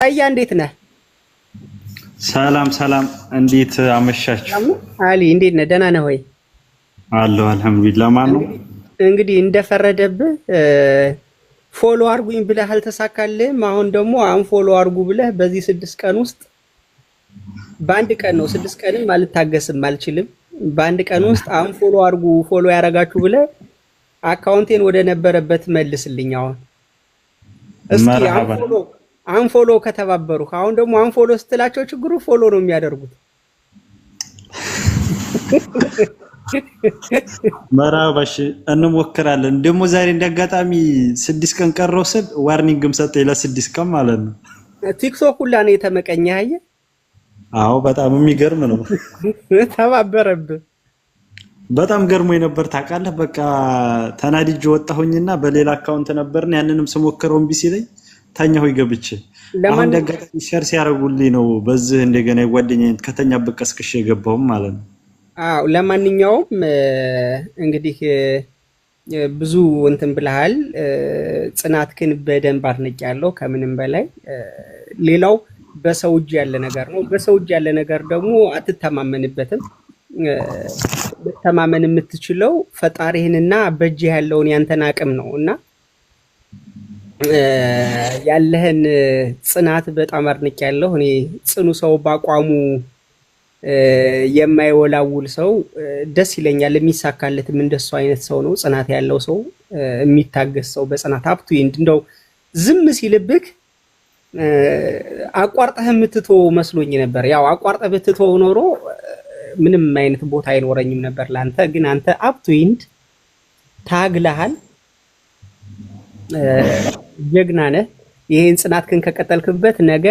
ጠያ እንዴት ነህ? ሰላም ሰላም፣ እንዴት አመሻችሁ? አሊ እንዴት ነህ? ደህና ነህ ወይ? አለሁ አልሐምዱሊላህ። ማን ነው እንግዲህ እንደፈረደብህ ፎሎ አርጉኝ ብለህ አልተሳካልህም። አሁን ደግሞ አንፎሎ አርጉ ብለህ በዚህ 6 ቀን ውስጥ በአንድ ቀን ነው 6 ቀንም አልታገስም አልችልም። በአንድ ቀን ውስጥ አንፎሎ አርጉ ፎሎ ያረጋችሁ ብለህ አካውንቴን ወደ ነበረበት መልስልኝ። አሁን እስኪ አንፎሎ ከተባበሩ አሁን ደግሞ አንፎሎ ስትላቸው ችግሩ ፎሎ ነው የሚያደርጉት። መራባሽ እንሞክራለን። ደግሞ ዛሬ እንደአጋጣሚ 6 ቀን ቀረው ስል ዋርኒንግም ሰጠኝ ለ6 ቀን ማለት ነው። ቲክቶክ ሁላ ነው የተመቀኘ ያየ። አዎ በጣም የሚገርም ነው። ተባበረብህ። በጣም ገርሞኝ ነበር ታውቃለህ። በቃ ተናድጄ ወጣሁኝና በሌላ አካውንት ነበርና ያንንም ስሞክረው እምቢ ሲለኝ ተኛሁ ገብቼ። አሁን እንደአጋጣሚ ሼር ሲያደርጉልኝ ነው በዚህ እንደገና የጓደኛዬን ከተኛበት ቀስቅሼ የገባሁም ማለት ነው። አዎ ለማንኛውም እንግዲህ ብዙ እንትን ብለሃል። ጽናትክን በደንብ አድንቄያለሁ ከምንም በላይ። ሌላው በሰው እጅ ያለ ነገር ነው። በሰው እጅ ያለ ነገር ደግሞ አትተማመንበትም። ልትተማመን የምትችለው ፈጣሪህንና በእጅህ ያለውን ያንተን አቅም ነው እና ያለህን ጽናት በጣም አድንቄያለሁ። እኔ ጽኑ ሰው በአቋሙ የማይወላውል ሰው ደስ ይለኛል። የሚሳካለትም እንደሱ አይነት ሰው ነው። ጽናት ያለው ሰው፣ የሚታገስ ሰው በጽናት ሀብቱ እንደው ዝም ሲልብክ አቋርጠህ የምትተው መስሎኝ ነበር። ያው አቋርጠህ ብትተው ኖሮ ምንም አይነት ቦታ አይኖረኝም ነበር ላንተ። ግን አንተ ሀብቱ ታግለሃል። ጀግና ነህ። ይሄን ጽናትክን ከቀጠልክበት ነገ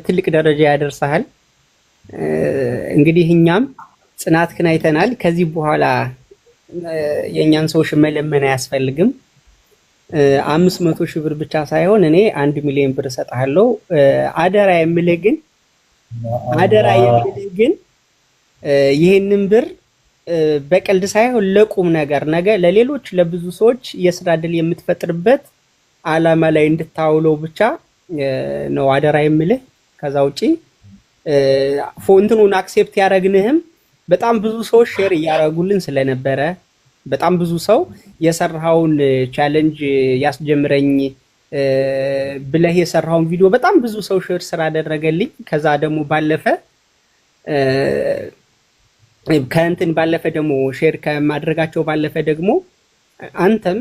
ትልቅ ደረጃ ያደርሰሃል። እንግዲህ እኛም ጽናትክን አይተናል። ከዚህ በኋላ የኛን ሰዎች መለመን አያስፈልግም። 500 ሺህ ብር ብቻ ሳይሆን እኔ 1 ሚሊዮን ብር እሰጥሃለሁ። አደራ የምልህ ግን ይሄንን ብር በቀልድ ሳይሆን ለቁም ነገር ነገ ለሌሎች ለብዙ ሰዎች የስራ ዕድል የምትፈጥርበት አላማ ላይ እንድታውለው ብቻ ነው አደራ የምልህ። ከዛ ውጪ ፎንቱን አክሴፕት ያረግንህም በጣም ብዙ ሰዎች ሼር እያረጉልን ስለነበረ በጣም ብዙ ሰው የሰራውን ቻሌንጅ ያስጀምረኝ ብለህ የሰራውን ቪዲዮ በጣም ብዙ ሰው ሼር ስላደረገልኝ ከዛ ደግሞ ባለፈ ከእንትን ባለፈ ደግሞ ሼር ከማድረጋቸው ባለፈ ደግሞ አንተም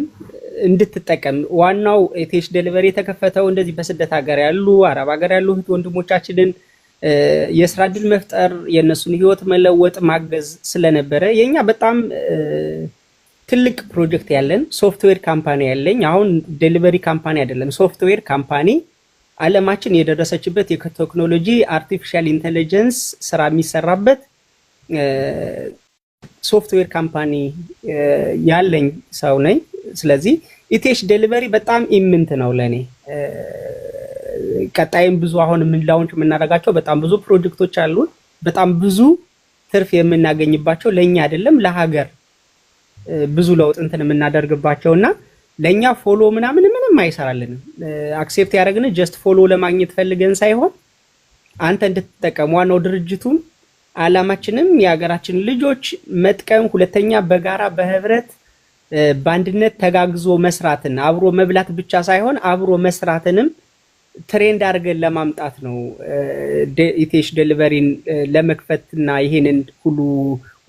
እንድትጠቀም ዋናው ኢቴሽ ዴሊቨሪ የተከፈተው እንደዚህ በስደት ሀገር ያሉ አረብ ሀገር ያሉ እህት ወንድሞቻችንን የስራ ዕድል መፍጠር የነሱን ህይወት መለወጥ ማገዝ ስለነበረ የኛ በጣም ትልቅ ፕሮጀክት ያለን ሶፍትዌር ካምፓኒ ያለኝ አሁን ዴሊቨሪ ካምፓኒ አይደለም ሶፍትዌር ካምፓኒ ዓለማችን የደረሰችበት የቴክኖሎጂ አርቲፊሻል ኢንተለጀንስ ስራ የሚሰራበት ሶፍትዌር ካምፓኒ ያለኝ ሰው ነኝ። ስለዚህ ኢቴሽ ዴሊቨሪ በጣም ኢምንት ነው ለኔ። ቀጣይም ብዙ አሁን ላውንች የምናደርጋቸው በጣም ብዙ ፕሮጀክቶች አሉ። በጣም ብዙ ትርፍ የምናገኝባቸው ለኛ አይደለም ለሀገር ብዙ ለውጥ እንትን የምናደርግባቸውና ለኛ ፎሎ ምንም አይሰራልንም። አክሴፕት ያደረግን ጀስት ፎሎ ለማግኘት ፈልገን ሳይሆን አንተ እንድትጠቀም ዋናው ድርጅቱም አላማችንም የሀገራችን ልጆች መጥቀም፣ ሁለተኛ በጋራ በህብረት በአንድነት ተጋግዞ መስራትን አብሮ መብላት ብቻ ሳይሆን አብሮ መስራትንም ትሬንድ አድርገን ለማምጣት ነው። ኢቴሽ ዴሊቨሪን ለመክፈትና ይሄንን ሁሉ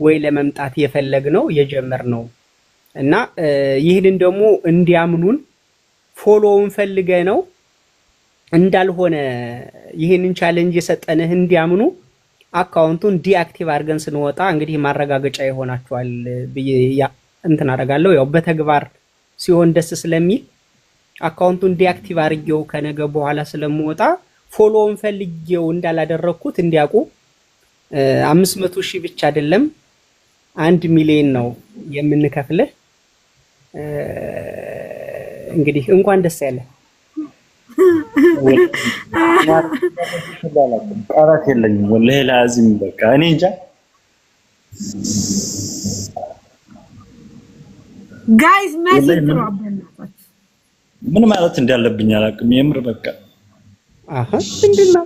ወይ ለመምጣት የፈለግነው የጀመርነው እና ይሄንን ደግሞ እንዲያምኑን ፎሎውን ፈልገ ነው እንዳልሆነ ይሄንን ቻሌንጅ የሰጠንህ እንዲያምኑ አካውንቱን ዲአክቲቭ አድርገን ስንወጣ እንግዲህ ማረጋገጫ ይሆናቸዋል ብዬ እንትን አደርጋለሁ። ያው በተግባር ሲሆን ደስ ስለሚል አካውንቱን ዲአክቲቭ አድርጌው ከነገ በኋላ ስለምወጣ ፎሎውን ፈልጌው እንዳላደረኩት እንዲያውቁ 500 ሺህ ብቻ አይደለም 1 ሚሊዮን ነው የምንከፍልህ። እንግዲህ እንኳን ደስ ያለ ቃላት የለኝም ወላሂ ላዚም በቃ እኔ እንጃ ጋይስ ምን ማለት እንዳለብኝ አላውቅም። የምር በቃ አሃ ምንድነው?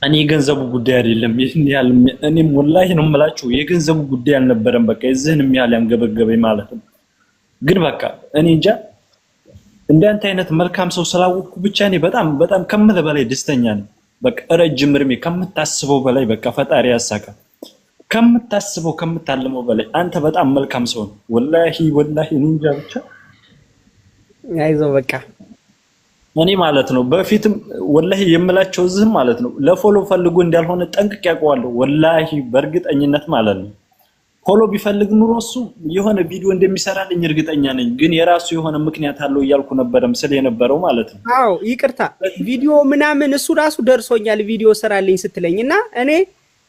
እኔ የገንዘቡ ጉዳይ አይደለም ይሄን ያህል እኔም ወላሂ ነው የምላችሁ የገንዘቡ ጉዳይ አልነበረም። በቃ የዚህንም ያህል ያንገበገበኝ ማለት ነው። ግን በቃ እኔ እንጃ እንዳንተ አይነት መልካም ሰው ስላወቅኩ ብቻ እኔ በጣም ከምልህ በላይ ደስተኛ ነኝ። በቃ ረጅም እድሜ ከምታስበው በላይ በቃ ፈጣሪ ያሳካ ከምታስበው ከምታልመው በላይ አንተ በጣም መልካም ሰው ነው። ወላሂ እኔ እንጃ ብቻ አይዞህ በቃ እኔ ማለት ነው በፊትም ወላሂ የምላቸው እዚህም ማለት ነው ለፎሎ ፈልጎ እንዳልሆነ ጠንቅቄ ያውቀዋለሁ። ወላሂ በእርግጠኝነት ማለት ነው ፎሎ ቢፈልግ ኑሮ እሱ የሆነ ቪዲዮ እንደሚሰራልኝ እርግጠኛ ነኝ። ግን የራሱ የሆነ ምክንያት አለው እያልኩ ነበርም ስለ የነበረው ማለት ነው። አዎ ይቅርታ ቪዲዮ ምናምን እሱ ራሱ ደርሶኛል ቪዲዮ ሰራልኝ ስትለኝና እኔ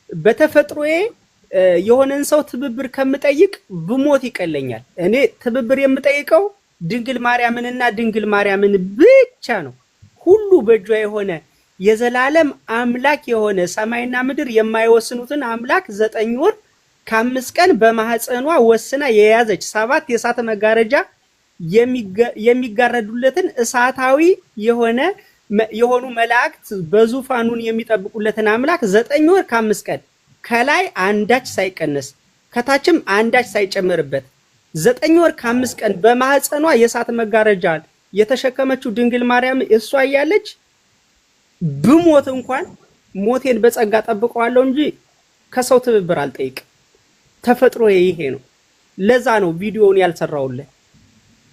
በተፈጥሮዬ የሆነን ሰው ትብብር ከምጠይቅ ብሞት ይቀለኛል። እኔ ትብብር የምጠይቀው ድንግል ማርያምንና ድንግል ማርያምን ብቻ ነው። ሁሉ በእጇ የሆነ የዘላለም አምላክ የሆነ ሰማይና ምድር የማይወስኑትን አምላክ 9 ወር ከ5 ቀን በማህፀኗ ወስና የያዘች 7 የእሳት መጋረጃ የሚጋረዱለትን እሳታዊ የሆኑ መላእክት በዙፋኑን የሚጠብቁለትን አምላክ 9 ወር ከ5 ቀን ከላይ አንዳች ሳይቀነስ ከታችም አንዳች ሳይጨምርበት 9 ወር ከ5 ቀን በማህፀኗ የእሳት መጋረጃ የተሸከመችው ድንግል ማርያም እሷ እያለች ብሞት እንኳን ሞቴን በጸጋ ጠብቀዋለሁ እንጂ ከሰው ትብብር አልጠይቅም። ተፈጥሮ ይሄ ነው። ለዛ ነው ቪዲዮውን ያልሰራውልህ።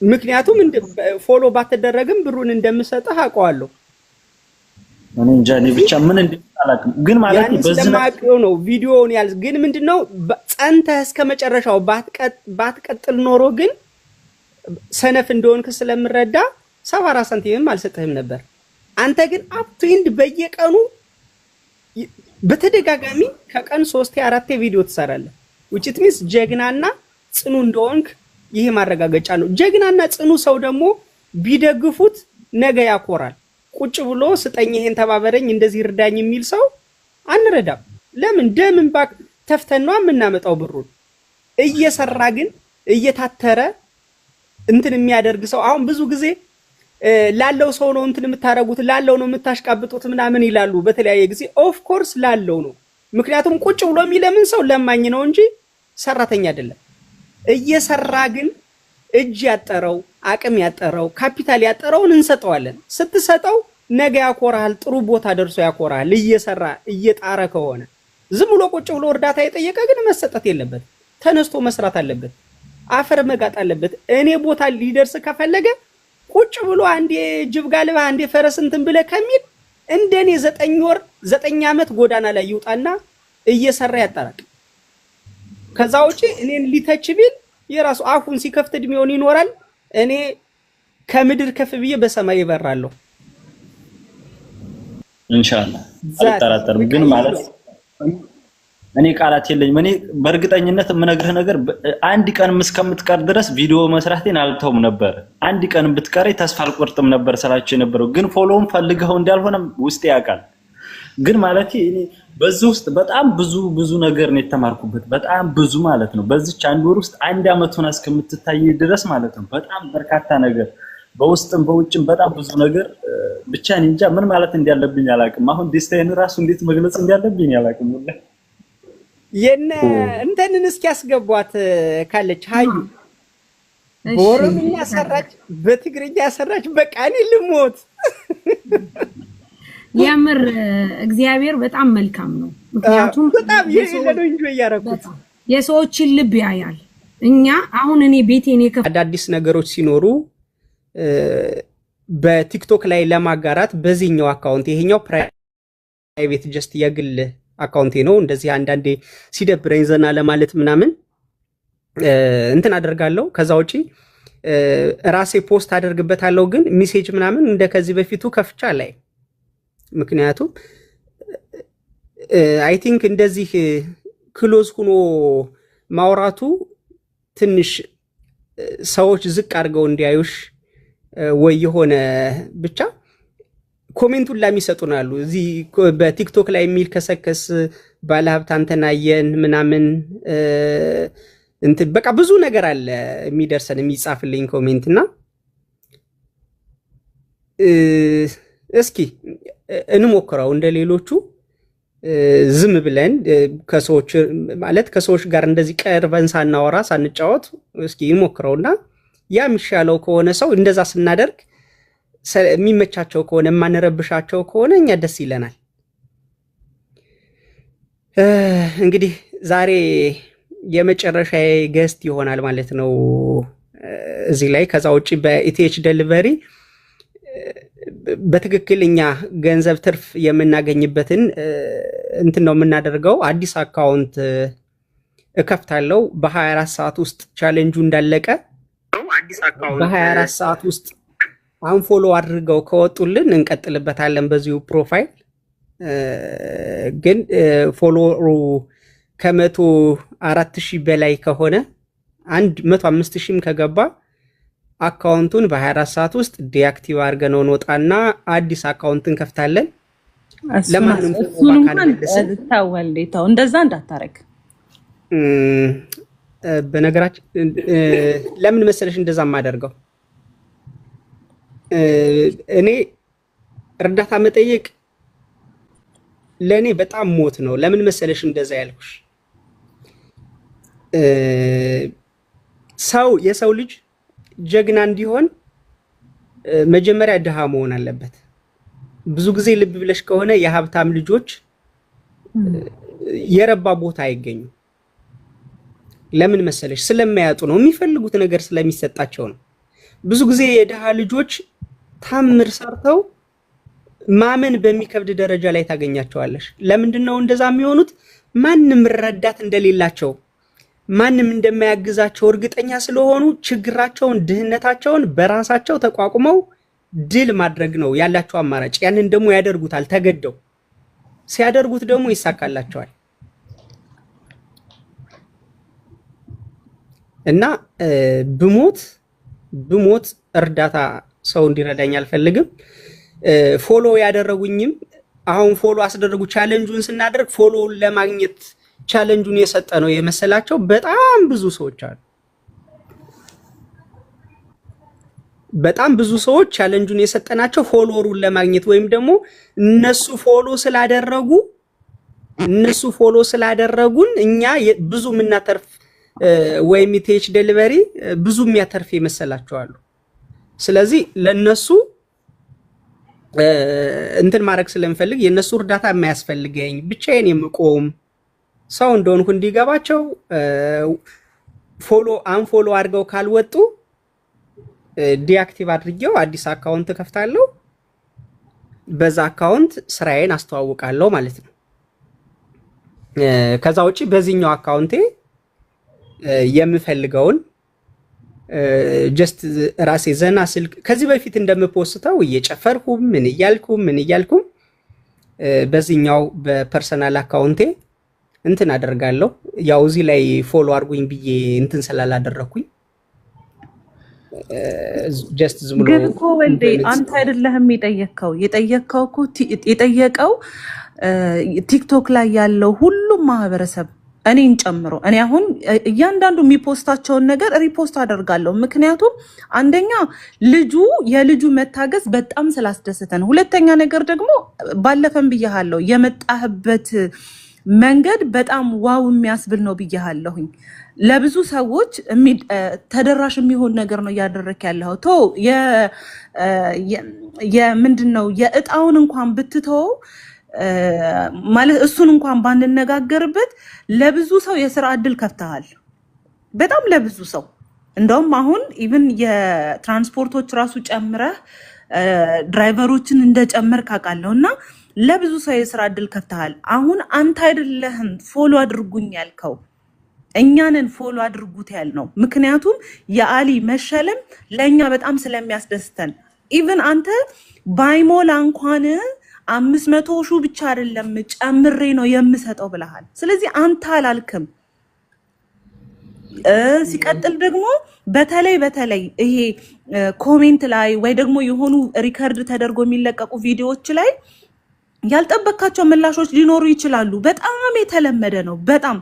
ምክንያቱም ፎሎ ባትደረግም ብሩን እንደምሰጥህ አውቀዋለሁ። እኔ እንጃ እኔ ብቻ ምን እንደምታላቅም ግን ማለት በዝማቂው ነው ቪዲዮውን ግን ምንድነው ጸንተህ እስከመጨረሻው ባትቀጥል ኖሮ ግን ሰነፍ እንደሆንክ ስለምረዳ 74 ሳንቲምም አልሰጥህም ነበር። አንተ ግን አፕቱንድ በየቀኑ በተደጋጋሚ ከቀን 3-4 ቪዲዮ ትሰራለህ። which it means ጀግናና ጽኑ እንደሆንክ ይሄ ማረጋገጫ ነው። ጀግናና ጽኑ ሰው ደግሞ ቢደግፉት ነገ ያኮራል። ቁጭ ብሎ ስጠኝ ይሄን ተባበረኝ እንደዚህ እርዳኝ የሚል ሰው አንረዳም። ለምን ደምን ባክ ተፍተን ነው የምናመጣው ብሩን። እየሰራ ግን እየታተረ እንትን የሚያደርግ ሰው አሁን ብዙ ጊዜ ላለው ሰው ነው እንትን የምታረጉት ላለው ነው የምታሽቃብጡት ምናምን ይላሉ በተለያየ ጊዜ። ኦፍ ኮርስ ላለው ነው። ምክንያቱም ቁጭ ብሎ የሚለምን ሰው ለማኝ ነው እንጂ ሰራተኛ አይደለም። እየሰራ ግን እጅ ያጠረው አቅም ያጠረው ካፒታል ያጠረውን እንሰጠዋለን። ስትሰጠው ነገ ያኮራል፣ ጥሩ ቦታ ደርሶ ያኮራል። እየሰራ እየጣረ ከሆነ ዝም ብሎ ቁጭ ብሎ እርዳታ የጠየቀ ግን መሰጠት የለበት። ተነስቶ መስራት አለበት። አፈር መጋጥ አለበት። እኔ ቦታ ሊደርስ ከፈለገ ቁጭ ብሎ አንዴ ጅብ ጋልባ አንዴ ፈረስ እንትን ብለ ከሚል እንደኔ 9 ወር 9 ዓመት ጎዳና ላይ ይውጣና እየሰራ ያጠራቅ። ከዛ ውጪ እኔን ሊተች ቢል የራሱ አፉን ሲከፍት እድሜውን ይኖራል። እኔ ከምድር ከፍ ብዬ በሰማይ ይበራለሁ ኢንሻአላህ። አልጠራጠርም። ግን ማለት እኔ ቃላት የለኝም። እኔ በእርግጠኝነት የምነግርህ ነገር አንድ ቀን እስከምትቀር ድረስ ቪዲዮ መስራቴን አልተውም ነበር። አንድ ቀን ብትቀረኝ ተስፋ አልቆርጥም ነበር ስላችሁ የነበረው። ግን ፎሎውን ፈልገው እንዳልሆነ ውስጤ ያውቃል። ግን ማለት እኔ በዚህ ውስጥ በጣም ብዙ ነገር ነው የተማርኩበት። በጣም ብዙ ማለት ነው። በዚች አንድ ወር ውስጥ አንድ አመት ሆና እስከምትታይ ድረስ ማለት ነው። በጣም በርካታ ነገር በውስጥም በውጭም በጣም ብዙ ነገር ብቻ እኔ እንጃ ምን ማለት እንዳለብኝ አላውቅም። አሁን ደስታዬን ራሱ እንዴት መግለጽ እንዳለብኝ አላውቅም። እንተንን እስኪ ያስገቧት ካለች ሀዩ በኦሮምኛ ሰራች፣ በትግርኛ ሰራች። በቃ እኔ ልሞት። የምር እግዚአብሔር በጣም መልካም ነው። ምክንያቱም በጣም የሌለው እንጆ ያያረኩት የሰዎችን ልብ ያያል። እኛ አሁን እኔ ቤቴን አዳዲስ ነገሮች ሲኖሩ በቲክቶክ ላይ ለማጋራት በዚህኛው አካውንት ይሄኛው ፕራይቬት ጀስት የግል አካውንቴ ነው። እንደዚህ አንዳንዴ ሲደብረኝ ዘና ለማለት ምናምን እንትን አደርጋለሁ። ከዛ ውጪ ራሴ ፖስት አደርግበታለሁ። ግን ሜሴጅ ምናምን እንደ ከዚህ በፊቱ ከፍቻ ላይ ምክንያቱም አይ ቲንክ እንደዚህ ክሎዝ ሆኖ ማውራቱ ትንሽ ሰዎች ዝቅ አድርገው እንዲያዩሽ ወይ የሆነ ብቻ ኮሜንቱን ለሚሰጡን አሉ። እዚህ በቲክቶክ ላይ የሚል ከሰከስ ባለሀብት አንተናየን ምናምን እንትን በቃ ብዙ ነገር አለ የሚደርሰን የሚጻፍልኝ ኮሜንትና እስኪ እንሞክረው እንደሌሎቹ ዝም ብለን ከሰዎች ጋር እንደዚህ ቀርበን ሳናወራ ሳንጫወት እስኪ እንሞክረውና ያ የሚሻለው ከሆነ ሰው እንደዛ ስናደርግ የሚመቻቸው ከሆነ የማንረብሻቸው ከሆነ እኛ ደስ ይለናል። እንግዲህ ዛሬ የመጨረሻ ገስት ይሆናል ማለት ነው እዚህ ላይ። ከዛ ውጪ በኢቲኤች ዴሊቨሪ በትክክለኛ ገንዘብ ትርፍ የምናገኝበትን እንትን ነው የምናደርገው። አዲስ አካውንት እከፍታለሁ በ24 ሰዓት ውስጥ ቻሌንጁ እንዳለቀ በ24 ሰዓት ውስጥ አንፎሎ አድርገው ከወጡልን እንቀጥልበታለን በዚሁ ፕሮፋይል። ግን ፎሎወሩ ከ104,000 በላይ ከሆነ 105,000ም ከገባ አካውንቱን በ24 ሰዓት ውስጥ ዲአክቲቭ አድርገን እንወጣና አዲስ አካውንት እንከፍታለን። ለማንም ተው እንደዛ እንዳታረግ። በነገራችን ለምን መሰለሽ እንደዛ ማደርገው እኔ እርዳታ መጠየቅ ለኔ በጣም ሞት ነው። ለምን መሰለሽ እንደዛ ያልኩሽ? የሰው ልጅ ጀግና እንዲሆን መጀመሪያ ድሃ መሆን አለበት። ብዙ ጊዜ ልብ ብለሽ ከሆነ የሀብታም ልጆች የረባ ቦታ አይገኙም። ለምን መሰለሽ? ስለማያጡ ነው። የሚፈልጉት ነገር ስለሚሰጣቸው ነው። ብዙ ጊዜ የድሃ ልጆች ታምር ሰርተው ማመን በሚከብድ ደረጃ ላይ ታገኛቸዋለሽ። ለምንድነው እንደዛ የሚሆኑት? ማንም ረዳት እንደሌላቸው፣ ማንም እንደማያግዛቸው እርግጠኛ ስለሆኑ ችግራቸውን፣ ድህነታቸውን በራሳቸው ተቋቁመው ድል ማድረግ ነው ያላቸው አማራጭ። ያንን ደግሞ ያደርጉታል ተገደው። ሲያደርጉት ደግሞ ይሳካላቸዋል። እና ብሞት እርዳታ ሰው እንዲረዳኝ አልፈልግም። ፎሎ ያደረጉኝም አሁን ፎሎ አስደረጉ። ቻሌንጁን ስናደርግ ፎሎውን ለማግኘት ቻሌንጁን የሰጠ ነው የመሰላቸው በጣም ብዙ ሰዎች አሉ። በጣም ብዙ ሰዎች ቻሌንጁን የሰጠናቸው ፎሎወሩን ለማግኘት ወይም ደግሞ እነሱ ፎሎ ስላደረጉን እኛ ብዙ የምናተርፍ ወይም ኢቲኤች ዴሊቨሪ ብዙ የሚያተርፍ ይመስላቸዋል። ስለዚህ ለነሱ እንትን ማድረግ ስለምፈልግ የነሱ እርዳታ የማያስፈልገኝ ብቻዬን የምቆም ሰው እንደሆንኩ እንዲገባቸው አንፎሎ አድርገው ካልወጡ ዲአክቲቭ አድርጌው አዲስ አካውንት ከፍታለሁ። በዛ አካውንት ስራዬን አስተዋውቃለሁ ማለት ነው። ከዛ ውጪ በዚህኛው አካውንቴ የምፈልገውን ጀስት ራሴ ዘና ስልክ ከዚህ በፊት እንደምፖስተው እየጨፈርኩ ምን እያልኩ በዚህኛው በፐርሰናል አካውንቴ እንትን አደርጋለሁ። ያው እዚህ ላይ ፎሎ አድርጉኝ ብዬ እንትን ስላላደረኩኝ ጀስት ዝም ብሎ ግን እኮ ወልዴ አንተ አይደለህም የጠየቀው እኮ የጠየቀው ቲክቶክ ላይ ያለው ሁሉም ማህበረሰብ እኔን ጨምሮ። እኔ አሁን እያንዳንዱ የሚፖስታቸውን ነገር ሪፖስት አደርጋለሁ። ምክንያቱም አንደኛ የልጁ መታገዝ በጣም ስላስደሰተን፣ ሁለተኛ ነገር ደግሞ ባለፈም ብያለሁ የመጣህበት መንገድ በጣም ዋው የሚያስብል ነው ብያለሁኝ። ለብዙ ሰዎች ተደራሽ የሚሆን ነገር ነው እያደረክ ያለው። ምንድነው የእጣውን እንኳን ብትተው ማለት እሱን እንኳን ባንነጋገርበት ለብዙ ሰው የስራ እድል ከፍተሃል። በጣም ለብዙ ሰው እንደውም አሁን ኢቭን የትራንስፖርቶች ራሱ ጨምረህ ድራይቨሮችን እንደጨመርክ አውቃለሁና ለብዙ ሰው የስራ እድል ከፍተሃል። አሁን አንተ አይደለህም ፎሎ አድርጉኝ ያልከው፣ እኛንን ፎሎ አድርጉት ያልነው። ምክንያቱም የአሊ መሸለም ለእኛ በጣም ስለሚያስደስተን ኢቭን አንተ ባይሞላ እንኳን 500,000 ብቻ አይደለም ጨምሬ ነው የምሰጠው ብለሃል። ስለዚህ አንተ አላልክም። ሲቀጥል ደግሞ በተለይ ይሄ ኮሜንት ላይ ወይ ደግሞ የሆኑ ሪከርድ ተደርጎ የሚለቀቁ ቪዲዮዎች ላይ ያልጠበቃቸው ምላሾች ሊኖሩ ይችላሉ። በጣም የተለመደ ነው። በጣም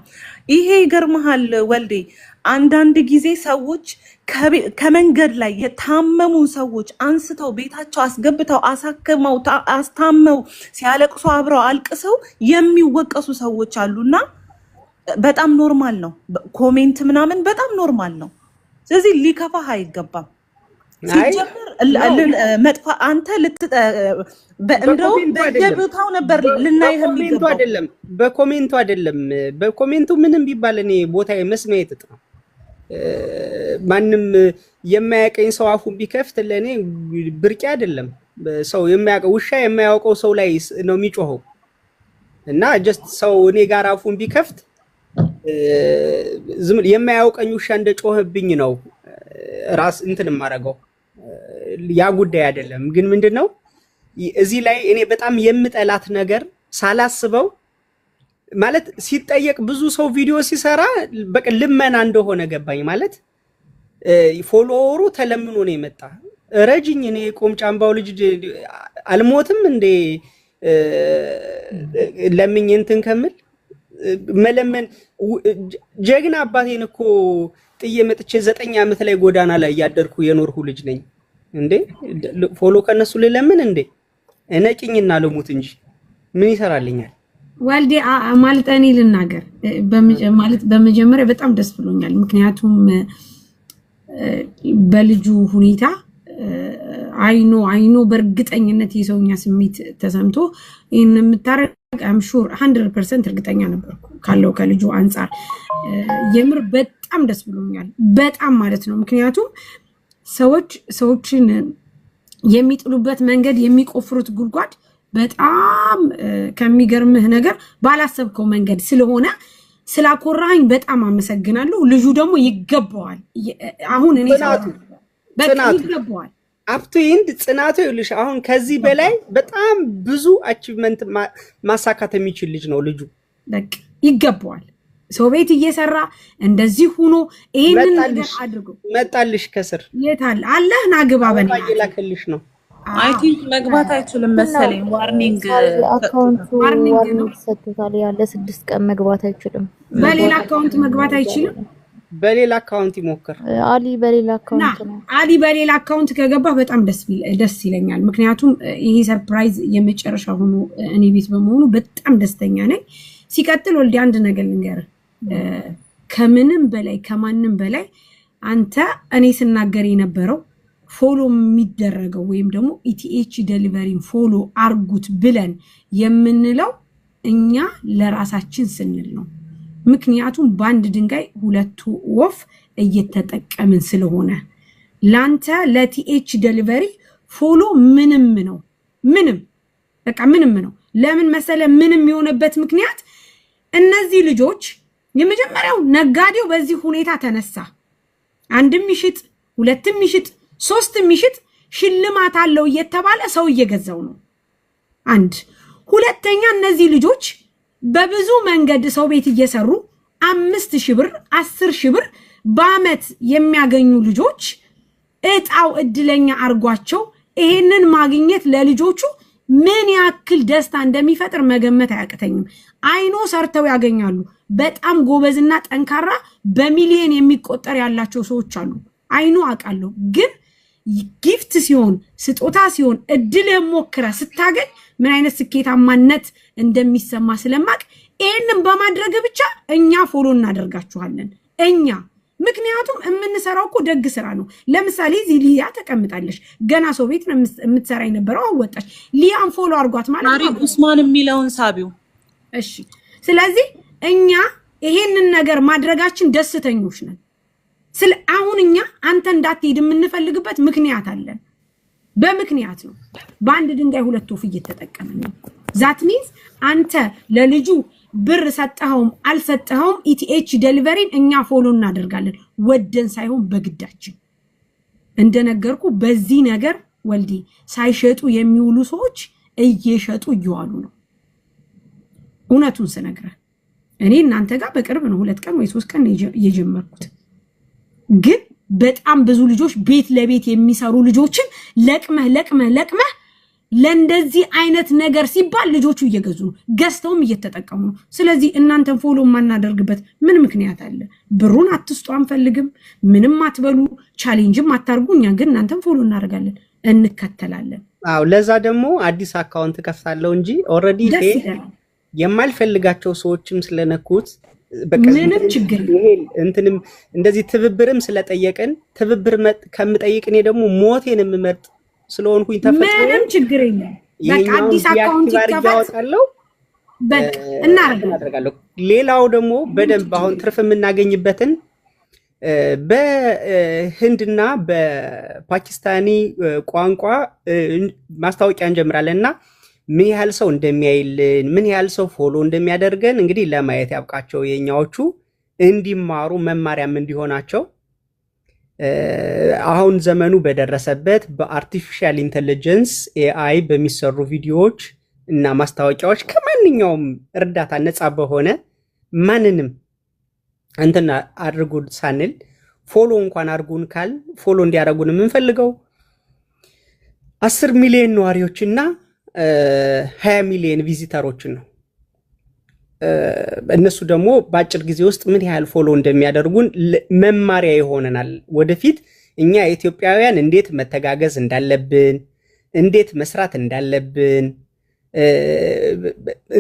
ይሄ ይገርምሃል ወልዴ፣ አንዳንድ ጊዜ ሰዎች ከመንገድ ላይ የታመሙ ሰዎች አንስተው ቤታቸው አስገብተው አሳክመው አስታመው ሲያለቅሱ አብረው አልቅሰው የሚወቀሱ ሰዎች አሉና በጣም ኖርማል ነው። ኮሜንት ምናምን በጣም ኖርማል ነው። ስለዚህ ሊከፋህ አይገባም። ሲጀምር መጥፋ አንተ እንደው በየቦታው ነበር ልናይህ የሚገባው። በኮሜንቱ ምንም ቢባል እኔ ቦታዬ መስሚያ የጥጥ ነው። ማንም የማያቀኝ ሰው አፉን ቢከፍት ለኔ ብርቅ አይደለም። ሰው የማያቀው ውሻ የማያውቀው ሰው ላይ ነው የሚጮኸው እና ጀስት ሰው እኔ ጋር አፉን ቢከፍት ዝም የማያውቀኝ ውሻ እንደጮህብኝ ነው ራስ እንትን ማረጋው። ያ ጉዳይ አይደለም። ግን ምንድነው እዚህ ላይ እኔ በጣም የምጠላት ነገር ሳላስበው ማለት ሲጠየቅ ብዙ ሰው ቪዲዮ ሲሰራ በቃ ልመና እንደሆነ ገባኝ። ማለት ፎሎወሩ ተለምኖ ነው የመጣ ረጅኝ እኔ ቆምጫምባው ልጅ አልሞትም እንዴ ለምኝ እንትን ከምል መለመን ጀግና አባቴን እኮ ጥዬ መጥቼ 9 ዓመት ላይ ጎዳና ላይ ያደርኩ የኖርኩ ልጅ ነኝ እንዴ ፎሎ ከነሱ ለምን እንዴ እነቂኝና ልሙት እንጂ ምን ይሰራልኛል? ወልዴ ማለት እኔ ልናገር ማለት በመጀመሪያ በጣም ደስ ብሎኛል። ምክንያቱም በልጁ ሁኔታ አይኖ በእርግጠኝነት የሰውኛ ስሜት ተሰምቶ ይሄን የምታረግ አም ሹር 100% እርግጠኛ ነበርኩ ካለው ከልጁ አንፃር የምር በጣም ደስ ብሎኛል። በጣም ማለት ነው። ምክንያቱም ሰዎችን የሚጥሉበት መንገድ የሚቆፍሩት ጉድጓድ በጣም ከሚገርምህ ነገር ባላሰብከው መንገድ ስለሆነ ስላኮራኝ በጣም አመሰግናለሁ። ልጁ ደግሞ ይገባዋል። አሁን እኔ በጣም ይገባዋል። አፕቱ ኢንድ ጽናቱ ይልሽ አሁን ከዚህ በላይ በጣም ብዙ አቺቭመንት ማሳካት የሚችል ልጅ ነው ልጁ። በቃ ይገባዋል። ሰው ቤት እየሰራ እንደዚህ ሆኖ ይሄንን ነገር አድርጎ መጣልሽ ከስር የታል አላህ ናግባ በእና ይላከልሽ ነው። አይ ቲንክ መግባት አይችልም መሰለኝ። ዋርኒንግ ዋርኒንግ ሰጥቷል። ያለ 6 ቀን መግባት አይችልም። በሌላ አካውንት መግባት አይችልም። በሌላ አካውንት ይሞክር። አሊ በሌላ አካውንት ከገባ በጣም ደስ ይለኛል። ምክንያቱም ይሄ ሰርፕራይዝ የመጨረሻ ሆኖ እኔ ቤት በመሆኑ በጣም ደስተኛ ነኝ። ሲቀጥል ወልዲ አንድ ነገር ልንገር፣ ከምንም በላይ ከማንም በላይ አንተ እኔ ስናገር የነበረው ፎሎ የሚደረገው ወይም ደግሞ ኢቲኤች ዴሊቨሪን ፎሎ አርጉት ብለን የምንለው እኛ ለራሳችን ስንል ነው። ምክንያቱም በአንድ ድንጋይ 2 ወፍ እየተጠቀምን ስለሆነ ላንተ ለቲኤች ዴሊቨሪ ፎሎ ምንም ነው። በቃ ምንም ነው። ለምን መሰለ ምንም የሆነበት ምክንያት እነዚህ ልጆች የመጀመሪያው ነጋዴው በዚህ ሁኔታ ተነሳ። 1 ይሽጥ 2 ይሽጥ 3 ይሽጥ ሽልማት አለው እየተባለ ሰው እየገዛው ነው። 1 ሁለተኛ እነዚህ ልጆች በብዙ መንገድ ሰው ቤት እየሰሩ 5000 ብር 10000 ብር በአመት የሚያገኙ ልጆች እጣው እድለኛ አርጓቸው ይሄንን ማግኘት ለልጆቹ ምን ያክል ደስታ እንደሚፈጥር መገመት አያቅተኝም። አይኖ ሰርተው ያገኛሉ። በጣም ጎበዝና ጠንካራ በሚሊዮን የሚቆጠር ያላቸው ሰዎች አሉ። አይኖ አቃለው። ግን ጊፍት ሲሆን ስጦታ ሲሆን እድል ሞክረ ስታገኝ ምን አይነት ስኬታማነት እንደሚሰማ ስለማቅ ይሄንን በማድረግ ብቻ እኛ ፎሎ እናደርጋችኋለን። ምክንያቱም የምንሰራው እኮ ደግ ስራ ነው። ለምሳሌ እዚህ ሊያ ተቀምጣለች። ገና ሰው ቤት ነው የምትሰራ የነበረው አወጣች። ሊያን ፎሎ አርጓት ማለት ነው። ታሪክ ኡስማን የሚለውን ሳቢው። እሺ፣ ስለዚህ እኛ ይሄንን ነገር ማድረጋችን ደስተኞች ነን። አሁን እኛ አንተ እንዳትሄድ የምንፈልግበት ምክንያት አለን። በምክንያት ነው። በአንድ ድንጋይ 2 ወፍ እየተጠቀምን ነው። ዛት ሚንስ አንተ ለልጁ ብር ሰጠኸውም አልሰጠኸውም ኢቲኤች ዴሊቨሪን እኛ ፎሎ እናደርጋለን። ወደን ሳይሆን በግዳችን። እንደነገርኩ በዚህ ነገር ወልዲ ሳይሸጡ የሚውሉ ሰዎች እየሸጡ እየዋሉ ነው። እውነቱን ስነግርህ እኔ እናንተ ጋር በቅርብ ነው 2 ቀን ወይ 3 ቀን የጀመርኩት። ግን በጣም ብዙ ልጆች ቤት ለቤት የሚሰሩ ልጆችን ለቅመህ ለእንደዚህ አይነት ነገር ሲባል ልጆቹ እየገዙ ነው ገዝተውም እየተጠቀሙ ነው ስለዚህ እናንተን ፎሎ ማናደርግበት ምን ምክንያት አለ ብሩን አትስጡ አንፈልግም ምንም አትበሉ ቻሌንጅም አታርጉኛ ግን እናንተን ፎሎ እናደርጋለን እንከተላለን አው ለዛ ደግሞ አዲስ አካውንት ከፍታለው እንጂ ኦሬዲ የማልፈልጋቸው ሰዎችም ስለነኩት ምንም ችግር ይሄ እንትንም እንደዚህ ትብብርም ስለጠየቀን ትብብር ከምጠይቅ እኔ ደግሞ ሞቴን የምመርጥ ስለሆንኩኝ ተፈጥሮ ምንም ችግር የለም በቃ አዲስ አካውንት ይከፈታለው በቃ እናደርጋለን ሌላው ደግሞ በደንብ አሁን ትርፍ የምናገኝበትን በህንድና በፓኪስታኒ ቋንቋ ማስታወቂያ እንጀምራለንና ምን ያህል ሰው እንደሚያይልን ምን ያህል ሰው ፎሎ እንደሚያደርገን እንግዲህ ለማየት ያብቃቸው የኛዎቹ እንዲማሩ መማሪያም እንዲሆናቸው አሁን ዘመኑ በደረሰበት በአርቲፊሻል ኢንተለጀንስ ኤአይ በሚሰሩ ቪዲዮዎች እና ማስታወቂያዎች ከማንኛውም እርዳታ ነፃ በሆነ ማንንም እንትና አድርጉ ሳንል ፎሎ እንኳን አድርጉን ካል ፎሎ እንዲያደርጉን የምንፈልገው 10 ሚሊዮን ነዋሪዎችና 20 ሚሊዮን ቪዚተሮችን ነው እነሱ ደግሞ በአጭር ጊዜ ውስጥ ምን ያህል ፎሎ እንደሚያደርጉን መማሪያ ይሆነናል ወደፊት እኛ ኢትዮጵያውያን እንዴት መተጋገዝ እንዳለብን እንዴት መስራት እንዳለብን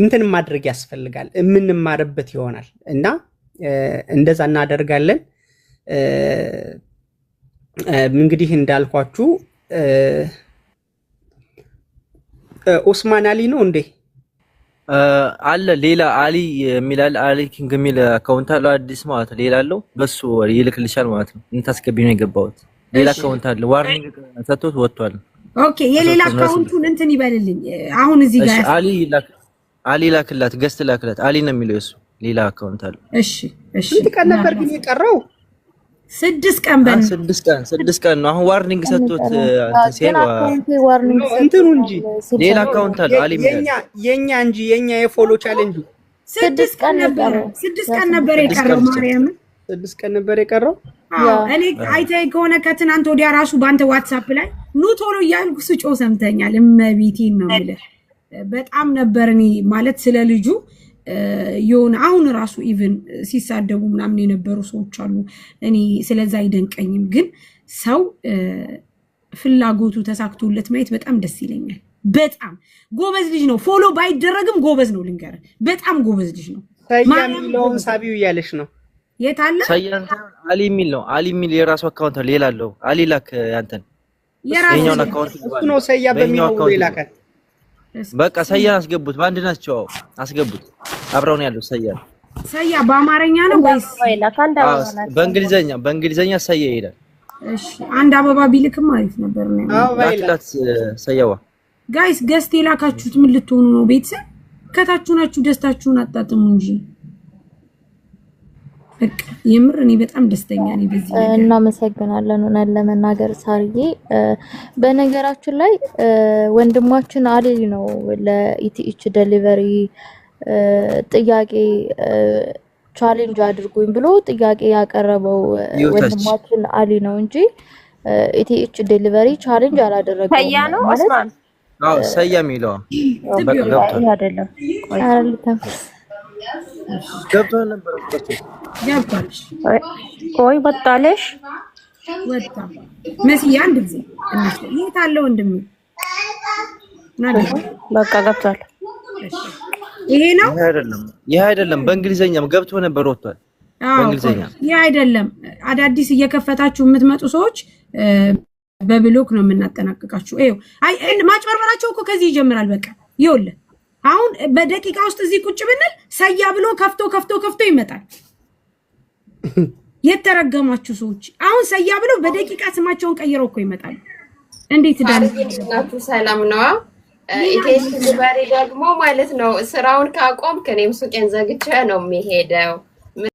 እንትን ማድረግ ያስፈልጋል የምንማርበት ይሆናል እና እንደዛ እናደርጋለን እንግዲህ እንዳልኳችሁ ኡስማን አሊ ነው እንዴ አለ ሌላ አሊ የሚላል አሊ ኪንግ የሚል አካውንት አለ አዲስ ማለት ሌላ አለው በሱ ይልክልሻል ማለት ነው እንታስገቢ ነው የገባሁት ሌላ አካውንት አለ ዋርኒንግ ሰጥቶት ወጥቷል ኦኬ የሌላ አካውንቱን እንትን ይበልልኝ አሁን እዚህ ጋር አሊ ላክላት ገስት ላክላት አሊ ነው የሚለው እሱ ሌላ አካውንት አለ እሺ ስንት ቀን ነበር ግን የቀረው 6 ቀን በል 6 ቀን ነው አሁን ዋርኒንግ ሰጥቶት እንትኑ እንጂ ሌላ አካውንት አለ አሊ የኛ እንጂ የኛ የፎሎ ቻሌንጅ 6 ቀን ነበር የቀረው ማርያም 6 ቀን ነበር የቀረው እኔ አይታይ ከሆነ ከትናንት ወዲያ ራሱ ባንተ ዋትስአፕ ላይ ኑ ቶሎ እያልኩ ስጮ ሰምተኛል እመቤቴን ነው ማለት በጣም ነበር እኔ ማለት ስለ ልጁ የሆነ አሁን ራሱ ኢቭን ሲሳደቡ ምናምን የነበሩ ሰዎች አሉ እኔ ስለዛ አይደንቀኝም ግን ሰው ፍላጎቱ ተሳክቶለት ማየት በጣም ደስ ይለኛል በጣም ጎበዝ ልጅ ነው ፎሎ ባይደረግም ጎበዝ ነው ልንገር በጣም ጎበዝ ልጅ ነው ማንኛውም ሳቢው ያለሽ ነው የት አለ ሰያን አሊ የሚል ነው አሊ የሚል የራሱ አካውንት ሌላ አለው አሊ ላክ ያንተን የራሱ አካውንት ነው ሰያ በሚለው ይላካል በቃ ሰያን አስገቡት ባንድ ናቸው አስገቡት አብረው ነው ያለው ሰያ በአማርኛ ነው ወይስ በእንግሊዘኛ ሰያ ይላል እሺ አንድ አበባ ቢልክም አሪፍ ነበር ነው ላክላት ሰያዋ ጋይስ ገስት የላካችሁት ምን ልትሆኑ ነው ቤተሰብ ከታችሁ ናችሁ ደስታችሁን አጣጥሙ እንጂ በቃ የምር እኔ በጣም ደስተኛ ነኝ በዚህ ነገር እናመሰግናለን እና ለመናገር ሳርዬ በነገራችን ላይ ወንድማችን አሊ ነው ለኢቲኤች ዴሊቨሪ ጥያቄ ቻሌንጅ አድርጉኝ ብሎ ጥያቄ ያቀረበው ወንድማችን አሊ ነው እንጂ ኢቲኤች ዴሊቨሪ ቻሌንጅ አላደረገም ሰያ ነው ኡስማን አዎ ሰያ የሚለው በቃ ገብቷል አይደለም ገብቶ ነበር ገብቷልሽ ቆይ ወጣለሽ ወጣ መስያ አንድ ጊዜ የት አለ ወንድሜ በቃ ገብቷል ይሄ ነው ይሄ አይደለም በእንግሊዘኛም ገብቶ ነበር ወጥቷል በእንግሊዘኛ ይሄ አይደለም አዳዲስ እየከፈታችሁ የምትመጡ ሰዎች በብሎክ ነው የምናጠናቅቃችሁ ይሄው አይ ማጭበርበራቸው እኮ ከዚህ ይጀምራል በቃ ይኸውልህ አሁን በደቂቃ ውስጥ እዚህ ቁጭ ብንል ሰያ ብሎ ከፍቶ ይመጣል የተረገማችሁ ሰዎች አሁን ሰያ ብሎ በደቂቃ ስማቸውን ቀይረው እኮ ይመጣሉ እንዴት ዳንናችሁ ሰላም ነው ኢቴስ ዲሊቨሪ ደግሞ ማለት ነው ስራውን ካቆም ከኔም ሱቄን ዘግቼ ነው የሚሄደው